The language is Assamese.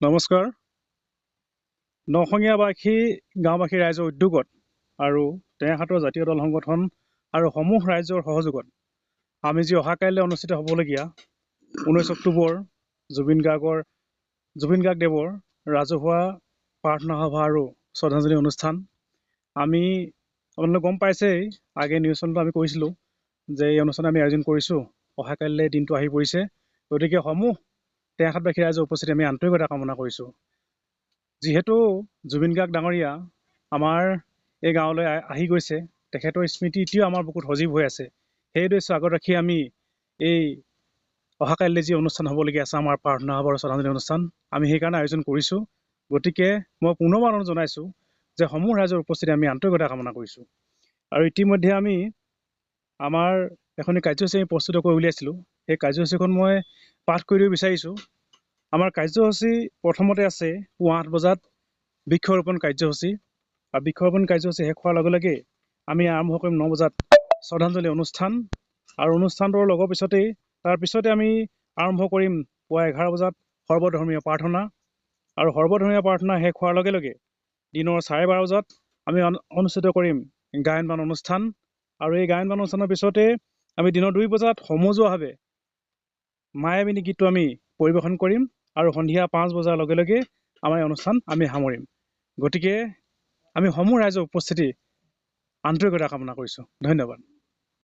নমস্কাৰ। নৰসিংহীয়াবাসী গাঁওবাসী ৰাইজৰ উদ্যোগত আৰু টেঙাখাটৰ জাতীয় দল সংগঠন আৰু সমূহ ৰাইজৰ সহযোগত আমি যি অহা কাইলৈ অনুষ্ঠিত হ'বলগীয়া 19 অক্টোবৰ জুবিন গাৰ্গদেৱৰ ৰাজহুৱা প্ৰাৰ্থনা সভা আৰু শ্ৰদ্ধাঞ্জলি অনুষ্ঠান। আমি আপোনালোকে গম পাইছেই, আগে নিউজ চেনেলত আমি কৈছিলোঁ যে এই অনুষ্ঠান আমি আয়োজন কৰিছোঁ। অহা কাইলৈ দিনটো আহি পৰিছে, গতিকে সমূহ টেঙাখাটবাসী ৰাইজৰ উপস্থিতি আমি আন্তৰিকতা কামনা কৰিছোঁ। যিহেতু জুবিন গাৰ্গ ডাঙৰীয়া আমাৰ এই গাঁৱলৈ আহি গৈছে, তেখেতৰ স্মৃতি এতিয়াও আমাৰ বুকুত সজীৱ হৈ আছে। সেই উদ্দেশ্য আগত ৰাখি আমি এই অহা কাইলৈ যি অনুষ্ঠান হ'বলগীয়া আছে, আমাৰ প্ৰাৰ্থনা সভা আৰু শ্ৰদ্ধাঞ্জলি অনুষ্ঠান, আমি সেইকাৰণে আয়োজন কৰিছোঁ। গতিকে মই পুনৰবাৰ অনুৰোধ জনাইছোঁ যে সমূহ ৰাইজৰ উপস্থিতি আমি আন্তৰিকতা কামনা কৰিছোঁ। আৰু ইতিমধ্যে আমি আমাৰ এখন কাৰ্যসূচী প্ৰস্তুত কৰি উলিয়াইছিলোঁ। সেই কাৰ্যসূচীখন মই পাঠ কৰি দিব বিচাৰিছোঁ। আমাৰ কাৰ্যসূচী প্ৰথমতে আছে পুৱা 8 বজাত বৃক্ষৰোপণ কাৰ্যসূচী, আৰু বৃক্ষৰোপণ কাৰ্যসূচী শেষ হোৱাৰ লগে লগে আমি আৰম্ভ কৰিম 9 বজাত শ্ৰদ্ধাঞ্জলি অনুষ্ঠান, আৰু অনুষ্ঠানটোৰ তাৰ পিছতে আমি আৰম্ভ কৰিম পুৱা 11 বজাত সৰ্বধৰ্মীয় প্ৰাৰ্থনা, আৰু সৰ্বধৰ্মীয় প্ৰাৰ্থনা শেষ হোৱাৰ লগে লগে দিনৰ 12:30 বজাত আমি অনুষ্ঠিত কৰিম গায়ন বায়ন অনুষ্ঠান, আৰু এই গায়ন বায়ন অনুষ্ঠানৰ পিছতে আমি দিনৰ 2 বজাত সমজুৱাভাৱে মায়াবিনী গীতটো আমি পৰিৱেশন কৰিম, আৰু সন্ধিয়া 5 বজাৰ লগে লগে আমাৰ এই অনুষ্ঠান আমি সামৰিম। গতিকে আমি সমূহ ৰাইজৰ উপস্থিতি আন্তৰিকতা কামনা কৰিছোঁ। ধন্যবাদ।